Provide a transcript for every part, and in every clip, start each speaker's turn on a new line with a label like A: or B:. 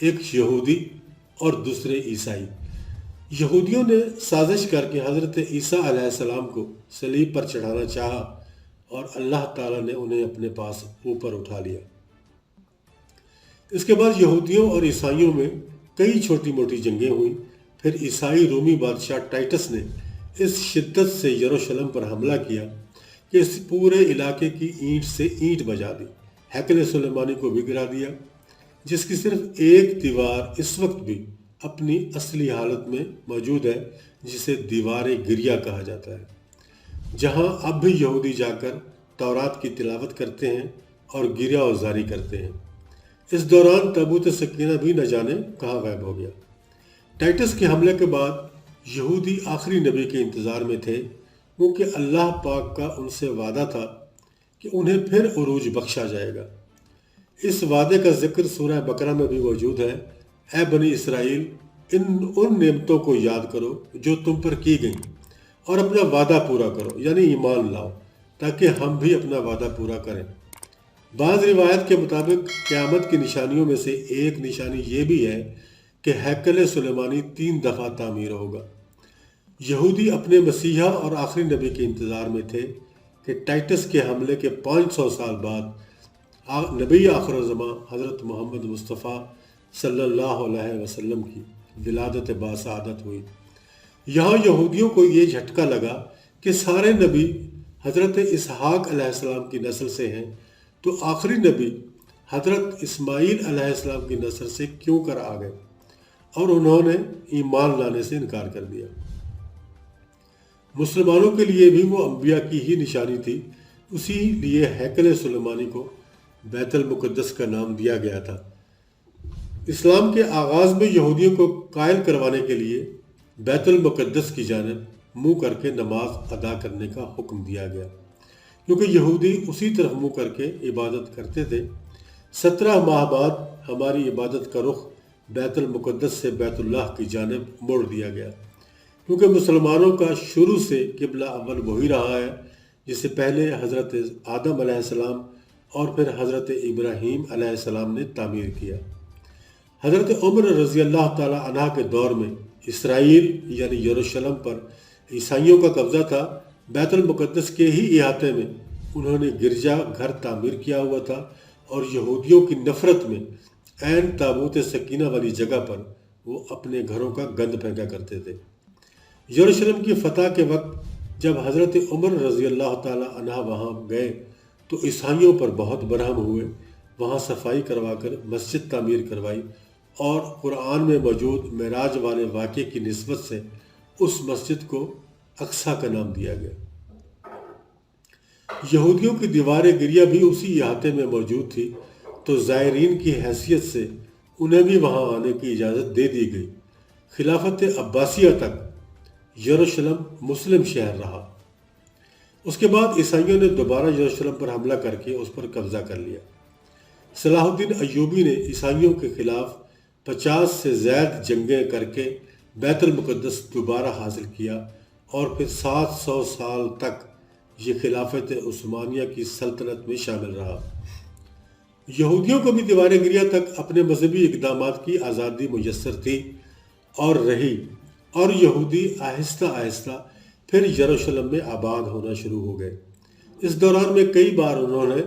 A: ایک یہودی اور دوسرے عیسائی۔ یہودیوں نے سازش کر کے حضرت عیسیٰ علیہ السلام کو صلیب پر چڑھانا چاہا اور اللہ تعالیٰ نے انہیں اپنے پاس اوپر اٹھا لیا۔ اس کے بعد یہودیوں اور عیسائیوں میں کئی چھوٹی موٹی جنگیں ہوئیں۔ پھر عیسائی رومی بادشاہ ٹائٹس نے اس شدت سے یروشلم پر حملہ کیا کہ اس پورے علاقے کی اینٹ سے اینٹ بجا دی، ہیکل سلیمانی کو بھی گرا دیا، جس کی صرف ایک دیوار اس وقت بھی اپنی اصلی حالت میں موجود ہے، جسے دیوار گریہ کہا جاتا ہے، جہاں اب بھی یہودی جا کر تورات کی تلاوت کرتے ہیں اور گریہ وزاری کرتے ہیں۔ اس دوران تابوت سکینہ بھی نہ جانے کہاں غائب ہو گیا۔ ٹائٹس کے حملے کے بعد یہودی آخری نبی کے انتظار میں تھے، کیونکہ اللہ پاک کا ان سے وعدہ تھا کہ انہیں پھر عروج بخشا جائے گا۔ اس وعدے کا ذکر سورہ بقرہ میں بھی موجود ہے۔ اے بنی اسرائیل، ان نعمتوں کو یاد کرو جو تم پر کی گئیں، اور اپنا وعدہ پورا کرو، یعنی ایمان لاؤ، تاکہ ہم بھی اپنا وعدہ پورا کریں۔ بعض روایت کے مطابق قیامت کی نشانیوں میں سے ایک نشانی یہ بھی ہے کہ ہیکل سلیمانی 3 دفعہ تعمیر ہوگا۔ یہودی اپنے مسیحا اور آخری نبی کے انتظار میں تھے کہ ٹائٹس کے حملے کے 500 سال بعد نبی آخر الزماں حضرت محمد مصطفیٰ صلی اللہ علیہ وسلم کی ولادت باسعادت ہوئی۔ یہاں یہودیوں کو یہ جھٹکا لگا کہ سارے نبی حضرت اسحاق علیہ السلام کی نسل سے ہیں، تو آخری نبی حضرت اسماعیل علیہ السلام کی نسل سے کیوں کر آ گئے، اور انہوں نے ایمان لانے سے انکار کر دیا۔ مسلمانوں کے لیے بھی وہ انبیاء کی ہی نشانی تھی، اسی لیے ہیکل سلیمانی کو بیت المقدس کا نام دیا گیا تھا۔ اسلام کے آغاز میں یہودیوں کو قائل کروانے کے لیے بیت المقدس کی جانب منہ کر کے نماز ادا کرنے کا حکم دیا گیا، کیونکہ یہودی اسی طرف منہ کر کے عبادت کرتے تھے۔ 17 ماہ بعد ہماری عبادت کا رخ بیت المقدس سے بیت اللہ کی جانب موڑ دیا گیا، کیونکہ مسلمانوں کا شروع سے قبلہ اول وہی رہا ہے جسے پہلے حضرت آدم علیہ السلام اور پھر حضرت ابراہیم علیہ السلام نے تعمیر کیا۔ حضرت عمر رضی اللہ تعالیٰ عنہ کے دور میں اسرائیل یعنی یروشلم پر عیسائیوں کا قبضہ تھا۔ بیت المقدس کے ہی احاطے میں انہوں نے گرجا گھر تعمیر کیا ہوا تھا، اور یہودیوں کی نفرت میں عین تابوت سکینہ والی جگہ پر وہ اپنے گھروں کا گند پھینکا کرتے تھے۔ یروشلم کی فتح کے وقت جب حضرت عمر رضی اللہ تعالیٰ عنہ وہاں گئے تو عیسائیوں پر بہت برہم ہوئے۔ وہاں صفائی کروا کر مسجد تعمیر کروائی، اور قرآن میں موجود معراج والے واقعے کی نسبت سے اس مسجد کو اقصیٰ کا نام دیا گیا۔ یہودیوں کی دیوار گریہ بھی اسی احاطے میں موجود تھی، تو زائرین کی حیثیت سے انہیں بھی وہاں آنے کی اجازت دے دی گئی۔ خلافت عباسیہ تک یروشلم مسلم شہر رہا۔ اس کے بعد عیسائیوں نے دوبارہ یروشلم پر حملہ کر کے اس پر قبضہ کر لیا۔ صلاح الدین ایوبی نے عیسائیوں کے خلاف 50 سے زائد جنگیں کر کے بیت المقدس دوبارہ حاصل کیا، اور پھر 700 سال تک یہ خلافت عثمانیہ کی سلطنت میں شامل رہا۔ یہودیوں کو بھی دیوار گریہ تک اپنے مذہبی اقدامات کی آزادی میسر تھی اور رہی، اور یہودی آہستہ آہستہ پھر یروشلم میں آباد ہونا شروع ہو گئے۔ اس دوران میں کئی بار انہوں نے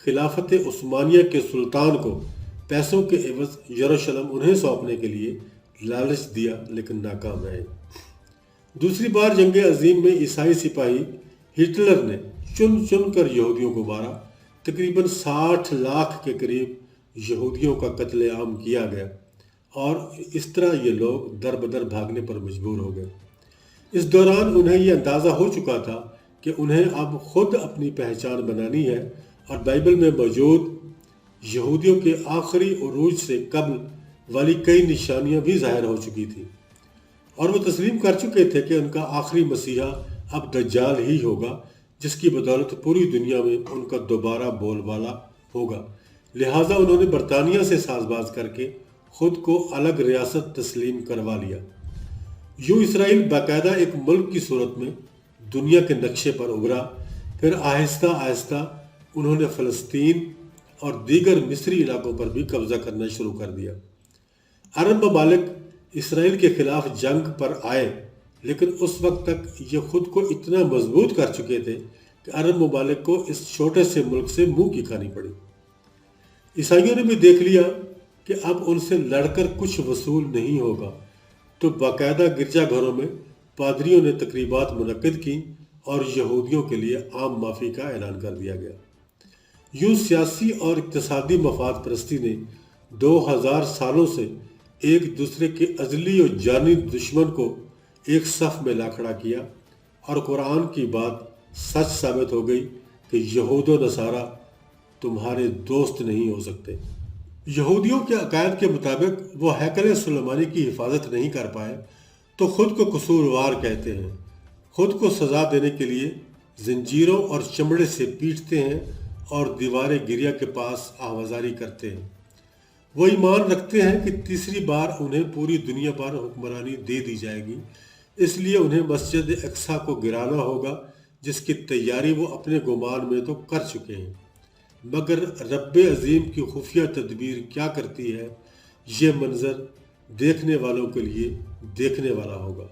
A: خلافت عثمانیہ کے سلطان کو پیسوں کے عوض یروشلم انہیں سونپنے کے لیے لالچ دیا، لیکن ناکام رہے۔ دوسری بار جنگ عظیم میں عیسائی سپاہی ہٹلر نے چن چن کر یہودیوں کو مارا۔ تقریباً 60 لاکھ کے قریب یہودیوں کا قتل عام کیا گیا، اور اس طرح یہ لوگ در بدر بھاگنے پر مجبور ہو گئے۔ اس دوران انہیں یہ اندازہ ہو چکا تھا کہ انہیں اب خود اپنی پہچان بنانی ہے، اور بائبل میں موجود یہودیوں کے آخری عروج سے قبل والی کئی نشانیاں بھی ظاہر ہو چکی تھیں، اور وہ تسلیم کر چکے تھے کہ ان کا آخری مسیحا اب دجال ہی ہوگا، جس کی بدولت پوری دنیا میں ان کا دوبارہ بول بالا ہوگا۔ لہٰذا انہوں نے برطانیہ سے ساز باز کر کے خود کو الگ ریاست تسلیم کروا لیا۔ یوں اسرائیل باقاعدہ ایک ملک کی صورت میں دنیا کے نقشے پر ابھرا۔ پھر آہستہ آہستہ انہوں نے فلسطین اور دیگر مصری علاقوں پر بھی قبضہ کرنا شروع کر دیا۔ عرب ممالک اسرائیل کے خلاف جنگ پر آئے، لیکن اس وقت تک یہ خود کو اتنا مضبوط کر چکے تھے کہ عرب ممالک کو اس چھوٹے سے ملک سے منہ کی کھانی پڑی۔ عیسائیوں نے بھی دیکھ لیا کہ اب ان سے لڑ کر کچھ وصول نہیں ہوگا، تو باقاعدہ گرجا گھروں میں پادریوں نے تقریبات منعقد کی اور یہودیوں کے لیے عام معافی کا اعلان کر دیا گیا۔ یوں سیاسی اور اقتصادی مفاد پرستی نے 2000 سالوں سے ایک دوسرے کے ازلی اور جانی دشمن کو ایک صف میں لا کھڑا کیا، اور قرآن کی بات سچ ثابت ہو گئی کہ یہود و نصارہ تمہارے دوست نہیں ہو سکتے۔ یہودیوں کے عقائد کے مطابق وہ ہیکل سلیمانی کی حفاظت نہیں کر پائے تو خود کو قصوروار کہتے ہیں، خود کو سزا دینے کے لیے زنجیروں اور چمڑے سے پیٹتے ہیں اور دیوار گریا کے پاس آوازاری کرتے ہیں۔ وہ ایمان رکھتے ہیں کہ تیسری بار انہیں پوری دنیا پر حکمرانی دے دی جائے گی، اس لیے انہیں مسجد اقصیٰ کو گرانا ہوگا، جس کی تیاری وہ اپنے گمان میں تو کر چکے ہیں۔ مگر رب عظیم کی خفیہ تدبیر کیا کرتی ہے، یہ منظر دیکھنے والوں کے لیے دیکھنے والا ہوگا۔